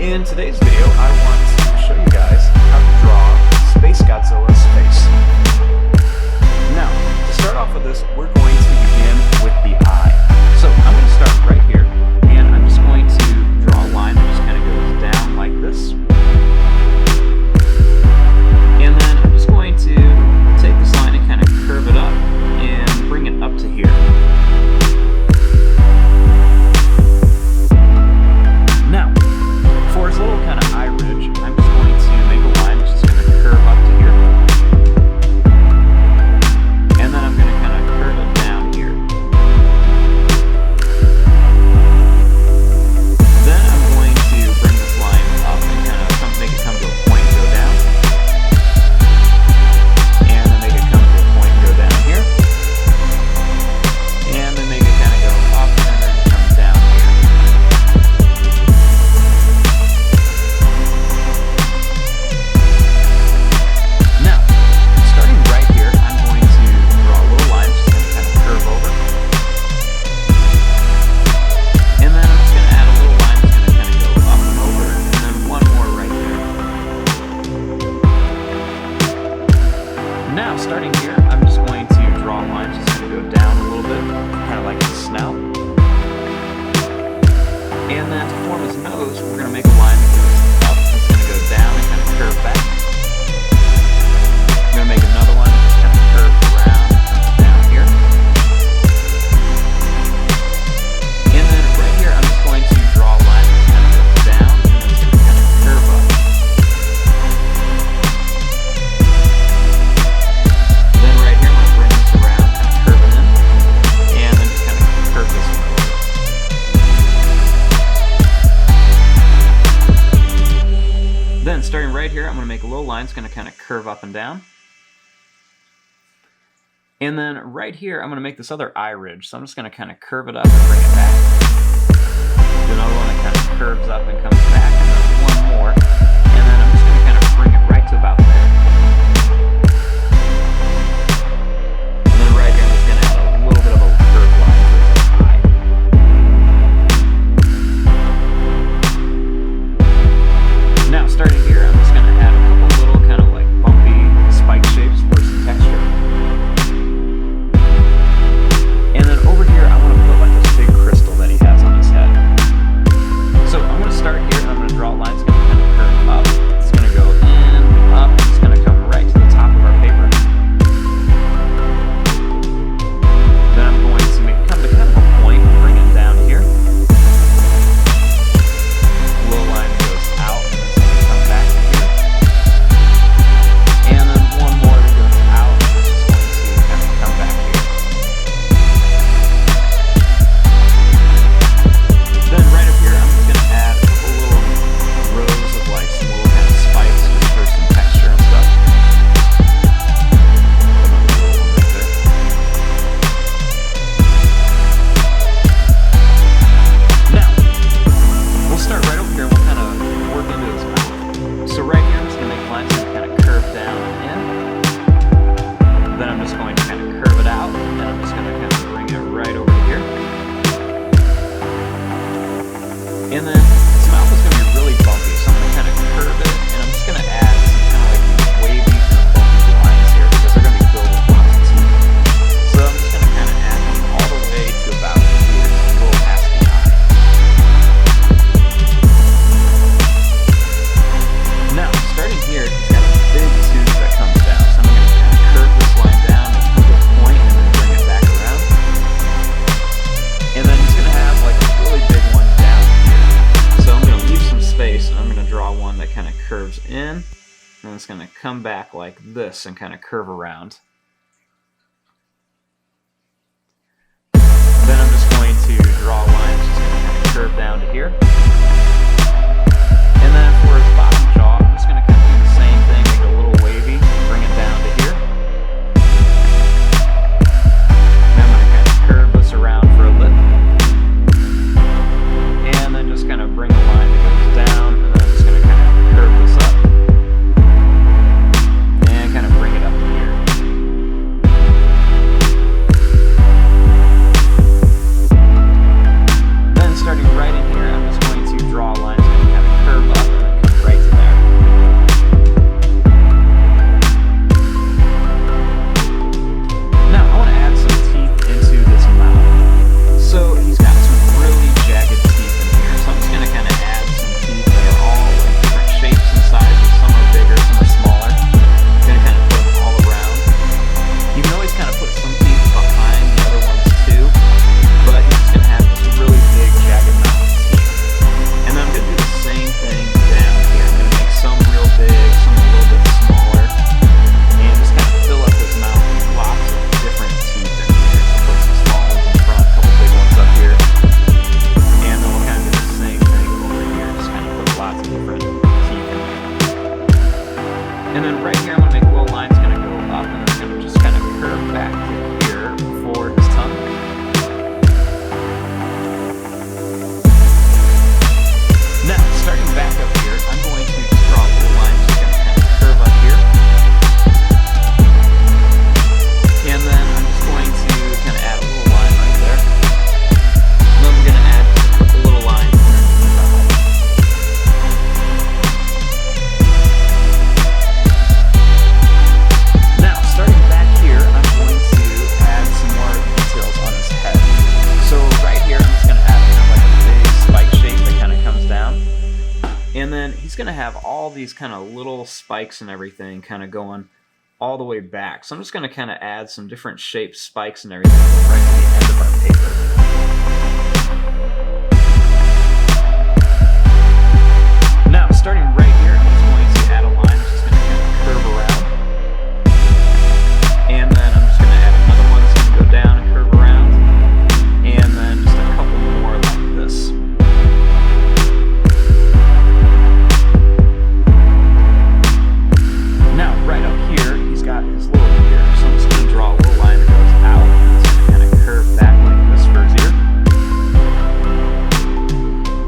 In today's video, I want to show you guys how to draw Space Godzilla's face. Now, to start off with this, we're going to begin with the eye. So I'm going to start right here, and I'm just going to draw a line that just kind of goes down like this. And then I'm just going to take this line and kind of curve it up and bring it up to here. Now, for his little kind of eye ridge, I'm just going to make a line that's just going to curve up to here. And then I'm going to kind of curve it down here. Then I'm going to bring this line up and kind of make it come to a point and go down. And then make it come to a point and go down here. And then make it kind of go up and then come down here. Now, starting right here, I'm going to draw a little line, just going to kind of curve over. And then I'm just going to add a little line that's going to kind of go up and over, and then one more right there. Now, starting here, I'm just going to draw a line that's going to go down a little bit, kind of like his snout. And then to form his nose, we're going to make a line that goes up, that's going to go down and kind of curve back. I'm going to make another one that just kind of curves around and comes down here. And then right here, I'm just going to draw a line that kind of goes down and then it's going to kind of curve up. Then right here, I'm going to bring this around, kind of curve it in, and then just kind of curve this one over. Then starting right here, I'm going to make a little line that's going to kind of curve up and down. And then right here, I'm going to make this other eye ridge. So I'm just going to kind of curve it up and bring it back. Do another one that kind of curves up and comes back. And then one more. And then I'm just going to kind of bring it right to about there. And then right here, I'm just going to add a little bit of a curved line for his eye. Now, starting here, I'm just going to add a couple little kind of like bumpy spike shapes for some texture. And then over here, I want to put like this big crystal that he has on his head. So I'm going to start here, and I'm going to draw a line that's going to kind of curve up. It's going to go in, up, and it's going to come right to the top of our paper. Then I'm going to come to kind of a point and bring it down here. A little line that goes out, and it's going to come back to here. And then one more that goes out, and it's just going to kind of come back here. Then right up here, I'm just going to add a couple little rows of like some little kind of spikes just for some texture and stuff. Another little one right there. Now, we'll start right over here and we'll kind of work into his mouth. So right here, I'm just going to make lines that kind of curve down and in. Then I'm just going to kind of curve it out, and I'm just going to kind of bring it right over here. And then his mouth is going to be really bumpy, so I'm going to kind of curve it, and I'm just going to add some kind of like these wavy kind of bumpy lines here because they're going to be filled with lots of teeth. So I'm just going to kind of add them all the way to about here, a little past the eye. Now, starting here, he's got a big tooth that comes down, so I'm going to kind of curve this line down and come to a point and then bring it back around. And then he's going to have like a really big one down here. So I'm going to leave some space, and I'm going to draw one that kind of curves in, and it's going to come back like this and kind of curve around. Then I'm just going to draw a line that's just going to kind of curve down to here. And then for his bottom jaw, I'm just going to kind of do the same thing, make it a little wavy, bring it down to here. Then I'm going to kind of curve this around for a lip. And then just kind of bring a line that goes down, and then I'm just going to kind of curve this up. And kind of bring it up to here. going to have all these kind of little spikes and everything kind of going all the way back. So I'm just going to kind of add some different shaped spikes and everything right to the end of our paper. Now, starting right here, I'm just going to add a line that's just going to kind of curve around. And then I'm just going to add another one that's going to go down and curve around. And then just a couple more like this. Now, right up here, he's got his little ear. So I'm just going to draw a little line that goes out and it's going to kind of curve back like this for his ear.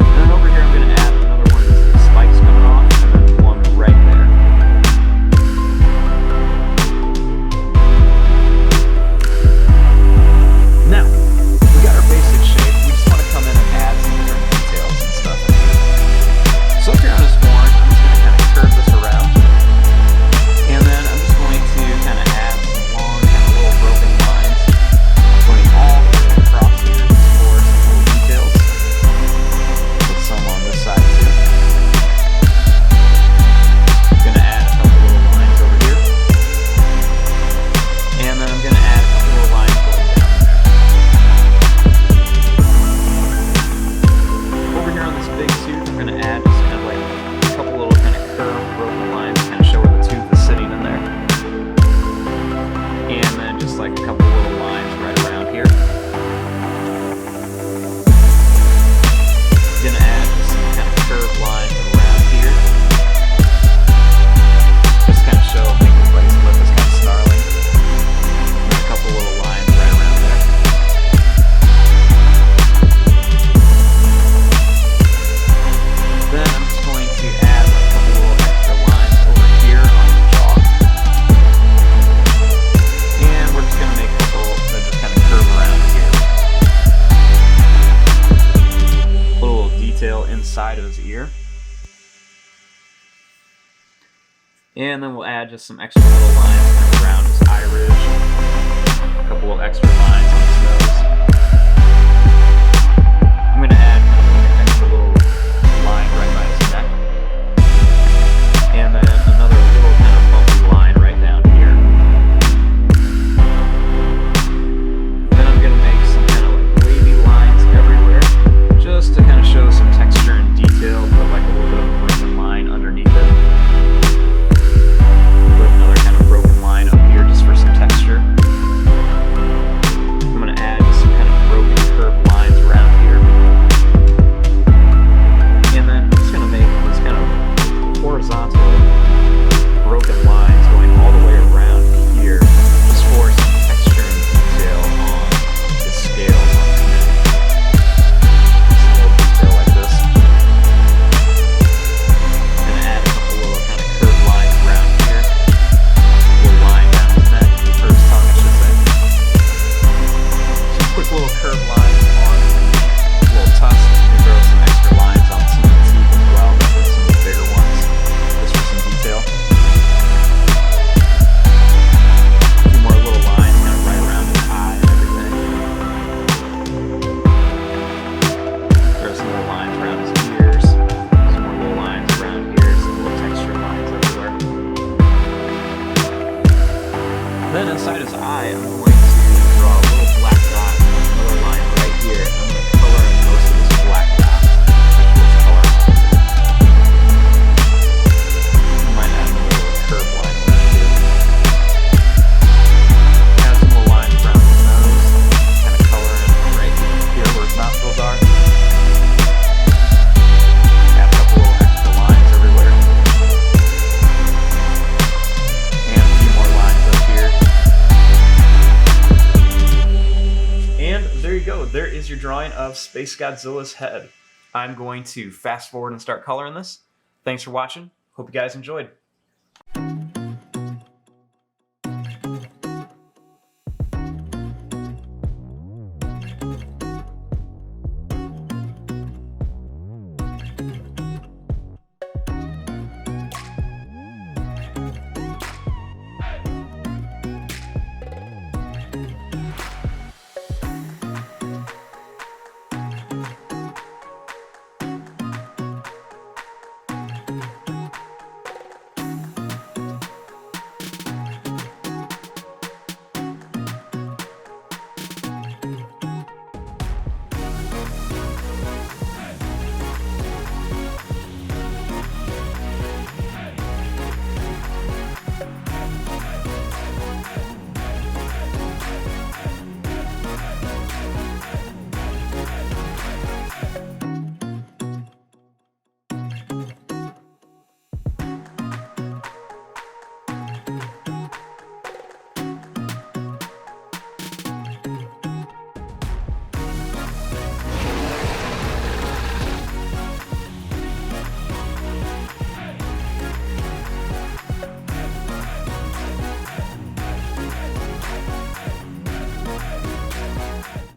And then over here, I'm going to add another one with the spikes coming off and then one right there. Now, we got our basic shape. We just want to come in and add some different details and stuff in here. So up here on his horn, I'm just going to kind of curve this around. And then I'm just going to kind of add some long, kind of little broken lines going all the way across here for some little details. Put some on this side too. I'm going to add a couple little lines over here. And then I'm going to add a couple little lines going down there. Over here on this big tooth, I'm going to add just kind of like a couple little kind of curved, broken lines to kind of show where the tooth is sitting in there. And then just like a couple little lines right around here. Gonna add just some kind of curved lines around here. Just kind of show, make everybody's lip is kind of snarling. And a couple little lines right around there. Then I'm just going to add like a couple little extra lines over here on the jaw. And we're just going to make a couple that just kind of curve around here. Put a little detail inside of his ear. And then we'll add just some extra little lines kind of around his eye ridge. A couple of extra lines on his nose. I'm going to add kind of like an extra little line right by his neck. And then another little kind of bumpy line right down here. Then I'm going to make some kind of like wavy lines everywhere, just to kind of show some texture and detail, put like a little bit of a broken line underneath it. Put another kind of broken line up here just for some texture. I'm going to add just some kind of broken curved lines around here. And then I'm just going to make this kind of horizontal broken lines going all the way around here, just for some texture and detail on the scales on his neck. Just a little detail like this. I'm going to add a couple little kind of curved lines around here. A little line down his neck, or his tongue I should say. Some quick little curved lines on his little tusks. You can throw some extra lines on some of the teeth as well, but some of the bigger ones, just for some detail. A few more little lines kind of right around his eye and everything. Throw some little lines around his ears. Some more little lines around here, some little texture lines everywhere. Then inside his eye, I'm going to draw a little black dot and another line right here. I'm going to color in most of this black dot. Especially this color. I might add another little curved line around here. Add some little lines around his nose. Kind of color in right here where his nostrils are. Add a couple little extra lines everywhere. And a few more lines up here. And there you go. There is your drawing of Space Godzilla's head. I'm going to fast forward and start coloring this. Thanks for watching. Hope you guys enjoyed.